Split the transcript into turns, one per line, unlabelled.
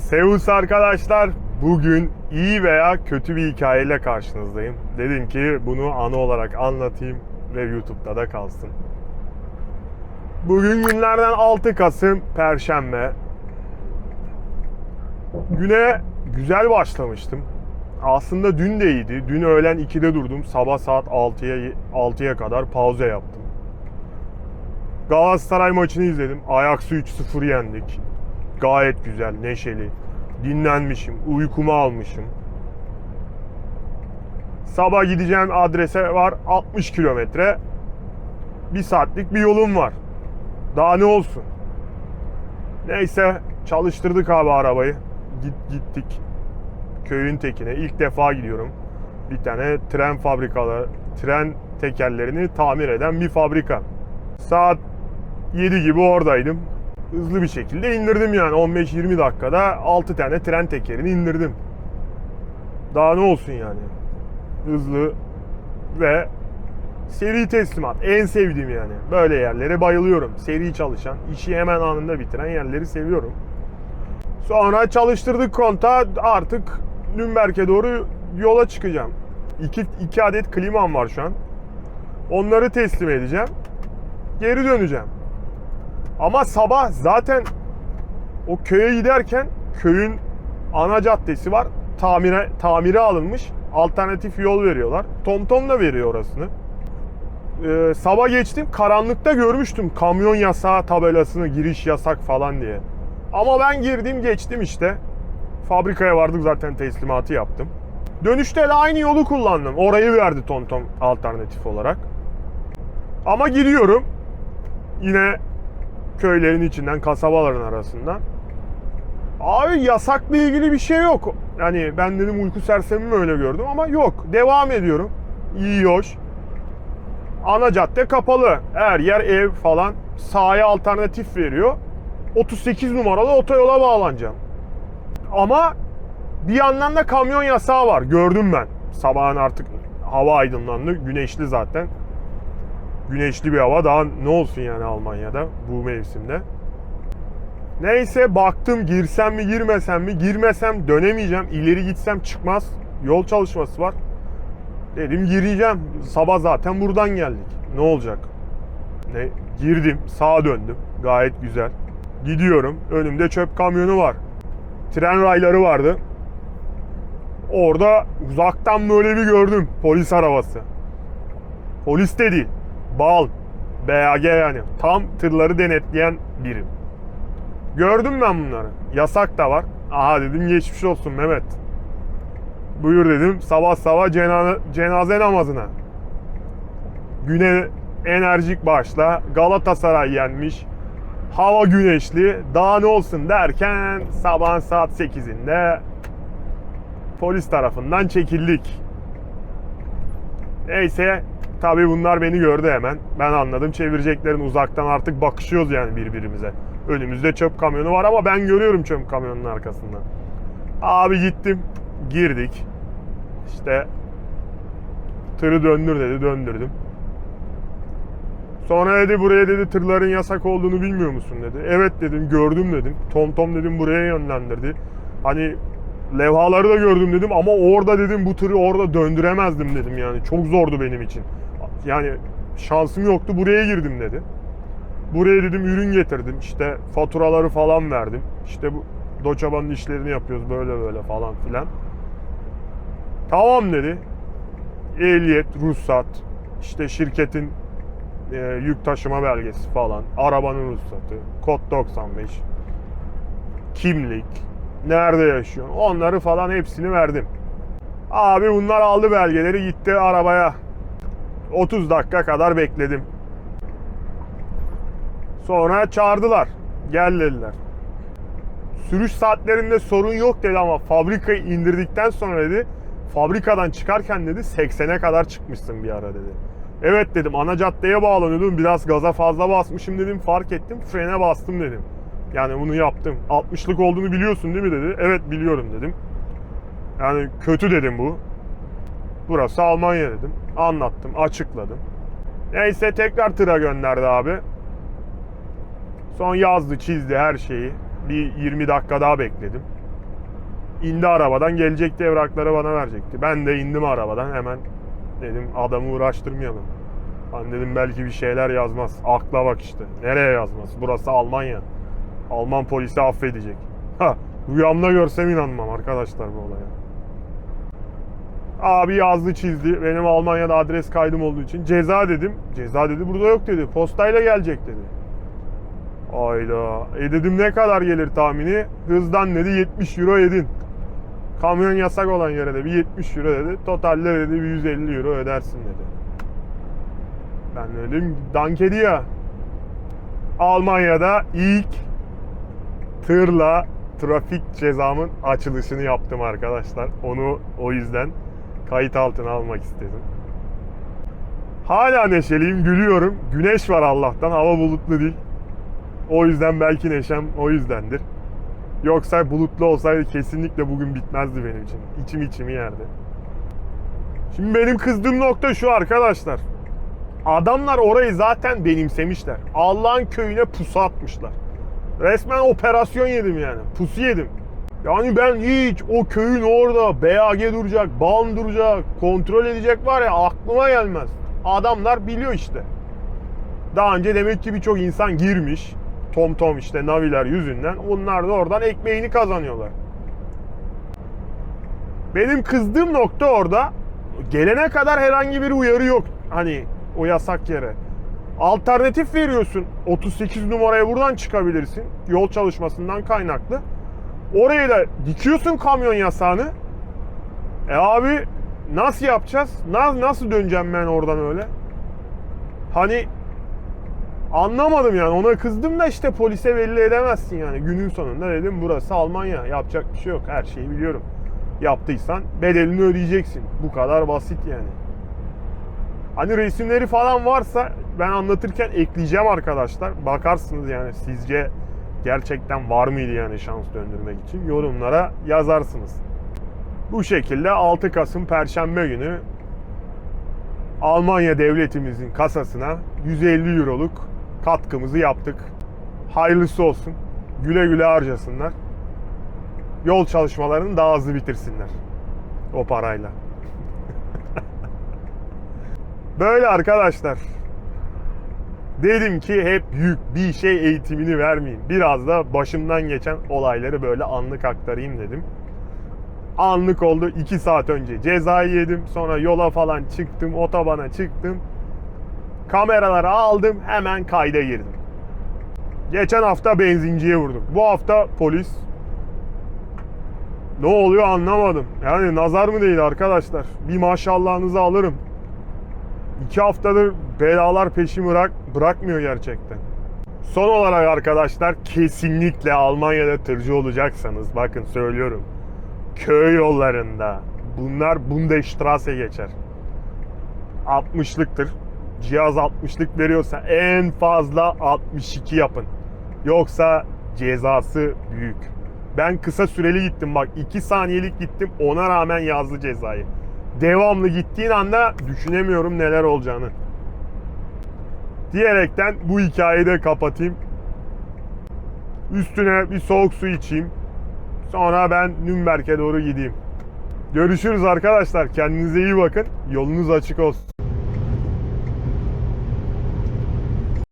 Servus arkadaşlar, bugün iyi veya kötü bir hikayeyle karşınızdayım. Dedim ki bunu anı olarak anlatayım ve YouTube'da da kalsın. Bugün günlerden 6 Kasım Perşembe. Güne güzel başlamıştım. Aslında dün de iyiydi. Dün öğlen 2'de durdum. Sabah saat 6'ya kadar pauza yaptım. Galatasaray maçını izledim. Ajax'ı 3-0 yendik. Gayet güzel, neşeli. Dinlenmişim, uykumu almışım. Sabah gideceğim adrese var 60 kilometre. 1 saatlik bir yolum var. Daha ne olsun? Neyse çalıştırdık abi arabayı. Gittik. Köyün tekine. İlk defa gidiyorum. Bir tane tren tekerlerini tamir eden bir fabrika. Saat 7 gibi oradaydım. Hızlı bir şekilde indirdim yani 15-20 dakikada 6 tane tren tekerini indirdim. Daha ne olsun yani. Hızlı ve seri teslimat. En sevdiğim yani. Böyle yerlere bayılıyorum. Seri çalışan, işi hemen anında bitiren yerleri seviyorum. Sonra çalıştırdık kontağı, artık Nürnberg'e doğru yola çıkacağım. 2 adet klimam var şu an. Onları teslim edeceğim. Geri döneceğim. Ama sabah zaten o köye giderken köyün ana caddesi var. Tamire alınmış. Alternatif yol veriyorlar. TomTom da veriyor orasını. Sabah geçtim. Karanlıkta görmüştüm kamyon yasağı tabelasını, giriş yasak falan diye. Ama ben girdim geçtim işte. Fabrikaya vardık, zaten teslimatı yaptım. Dönüşte de aynı yolu kullandım. Orayı verdi TomTom alternatif olarak. Ama gidiyorum. Yine köylerin içinden, kasabaların arasından. Abi yasakla ilgili bir şey yok. Yani ben dedim uyku sersemi mi öyle gördüm ama yok. Devam ediyorum. İyi hoş. Ana cadde kapalı. Her yer ev falan. Sağa alternatif veriyor. 38 numaralı otoyola bağlanacağım. Ama bir yandan da kamyon yasağı var. Gördüm ben. Sabahın artık hava aydınlandı. Güneşli zaten. Güneşli bir hava, daha ne olsun yani Almanya'da bu mevsimde. Neyse baktım, girsem mi girmesem mi? Girmesem dönemeyeceğim. İleri gitsem çıkmaz. Yol çalışması var. Dedim gireceğim. Sabah zaten buradan geldik. Ne olacak? Girdim, sağa döndüm. Gayet güzel. Gidiyorum. Önümde çöp kamyonu var. Tren rayları vardı. Orada uzaktan böyle bir gördüm polis arabası. Polis de değil. BAL, BAG yani. Tam tırları denetleyen birim. Gördüm ben bunları. Yasak da var. Aha dedim geçmiş olsun Mehmet. Buyur dedim. Sabah sabah cenaze namazına. Güne enerjik başla. Galatasaray yenmiş. Hava güneşli. Daha ne olsun derken sabahın saat 8'inde polis tarafından çekildik. Neyse. Tabii bunlar beni gördü hemen. Ben anladım. Çevireceklerin, uzaktan artık bakışıyoruz yani birbirimize. Önümüzde çöp kamyonu var ama ben görüyorum çöp kamyonunun arkasından. Abi gittim. Girdik. İşte tırı döndür dedi. Döndürdüm. Sonra dedi buraya dedi tırların yasak olduğunu bilmiyor musun dedi. Evet dedim, gördüm dedim. TomTom dedim buraya yönlendirdi. Hani levhaları da gördüm dedim ama orada dedim bu tırı orada döndüremezdim dedim yani. Çok zordu benim için. Yani şansım yoktu, buraya girdim dedi. Buraya dedim ürün getirdim. İşte faturaları falan verdim. İşte bu Doçaban'ın işlerini yapıyoruz böyle böyle falan filan. Tamam dedi. Ehliyet, ruhsat, işte şirketin yük taşıma belgesi falan, arabanın ruhsatı, kod 95, kimlik, nerede yaşıyor, onları falan hepsini verdim. Abi bunlar aldı belgeleri, gitti arabaya. 30 dakika kadar bekledim. Sonra çağırdılar. Gel dediler. Sürüş saatlerinde sorun yok dedi ama fabrikayı indirdikten sonra dedi, fabrikadan çıkarken dedi 80'e kadar çıkmışsın bir ara dedi. Evet dedim, ana caddeye bağlanıyordum, biraz gaza fazla basmışım dedim, fark ettim, frene bastım dedim. Yani bunu yaptım. 60'lık olduğunu biliyorsun değil mi dedi. Evet biliyorum dedim. Yani kötü dedim bu. Burası Almanya dedim. Anlattım, açıkladım. Neyse tekrar tıra gönderdi abi. Son yazdı, çizdi her şeyi. Bir 20 dakika daha bekledim. İndi arabadan, gelecekti evrakları bana verecekti. Ben de indim arabadan, hemen dedim adamı uğraştırmayalım. Ben dedim belki bir şeyler yazmaz. Akla bak işte. Nereye yazmaz? Burası Almanya. Alman polisi affedecek. Ha, rüyamda görsem inanmam arkadaşlar bu olaya. Abi yazdı çizdi. Benim Almanya'da adres kaydım olduğu için ceza dedim. Ceza dedi burada yok dedi. Postayla gelecek dedi. Ayda. Dedim ne kadar gelir tahmini? Hızdan dedi 70 euro yedin. Kamyon yasak olan yere de bir 70 euro dedi. Totalde dedi bir 150 euro ödersin dedi. Ben dedim dank ediyor. Almanya'da ilk tırla trafik cezamın açılışını yaptım arkadaşlar. Onu o yüzden kayıt altına almak istedim. Hala neşeliyim, gülüyorum. Güneş var Allah'tan, hava bulutlu değil. O yüzden belki neşem o yüzdendir. Yoksa bulutlu olsaydı kesinlikle bugün bitmezdi benim için. İçim içimi yerdi. Şimdi benim kızdığım nokta şu arkadaşlar. Adamlar orayı zaten benimsemişler. Allah'ın köyüne pusu atmışlar. Resmen operasyon yedim yani. Pusu yedim. Yani ben hiç o köyün orada BAG duracak, BAM duracak, kontrol edecek var ya aklıma gelmez. Adamlar biliyor işte. Daha önce demek ki birçok insan girmiş. TomTom işte naviler yüzünden. Onlar da oradan ekmeğini kazanıyorlar. Benim kızdığım nokta orada. Gelene kadar herhangi bir uyarı yok. Hani o yasak yere. Alternatif veriyorsun. 38 numaraya buradan çıkabilirsin. Yol çalışmasından kaynaklı. Oraya da dikiyorsun kamyon yasağını. Abi nasıl yapacağız? Nasıl döneceğim ben oradan öyle? Hani anlamadım yani. Ona kızdım da işte polise belli edemezsin yani. Günün sonunda dedim burası Almanya. Yapacak bir şey yok. Her şeyi biliyorum. Yaptıysan bedelini ödeyeceksin. Bu kadar basit yani. Hani resimleri falan varsa ben anlatırken ekleyeceğim arkadaşlar. Bakarsınız yani sizce gerçekten var mıydı yani şans döndürmek için? Yorumlara yazarsınız. Bu şekilde 6 Kasım Perşembe günü Almanya devletimizin kasasına 150 euroluk katkımızı yaptık. Hayırlısı olsun. Güle güle harcasınlar. Yol çalışmalarını daha hızlı bitirsinler. O parayla. Böyle arkadaşlar. Dedim ki hep yük bir şey eğitimini vermeyeyim. Biraz da başımdan geçen olayları böyle anlık aktarayım dedim. Anlık oldu. 2 saat önce cezayı yedim. Sonra yola falan çıktım. Otobana çıktım. Kameraları aldım. Hemen kayda girdim. Geçen hafta benzinciye vurduk. Bu hafta polis. Ne oluyor anlamadım. Yani nazar mı değil arkadaşlar? Bir maşallahınızı alırım. 2 haftadır belalar peşimi bırakmıyor gerçekten. Son olarak arkadaşlar kesinlikle Almanya'da tırcı olacaksanız bakın söylüyorum. Köy yollarında bunlar Bundesstraße geçer. 60'lıktır. Cihaz 60'lık veriyorsa en fazla 62 yapın. Yoksa cezası büyük. Ben kısa süreli gittim bak 2 saniyelik gittim ona rağmen yazdı cezayı. Devamlı gittiğin anda düşünemiyorum neler olacağını. Diyerekten bu hikayeyi de kapatayım. Üstüne bir soğuk su içeyim. Sonra ben Nürnberg'e doğru gideyim. Görüşürüz arkadaşlar. Kendinize iyi bakın. Yolunuz açık olsun.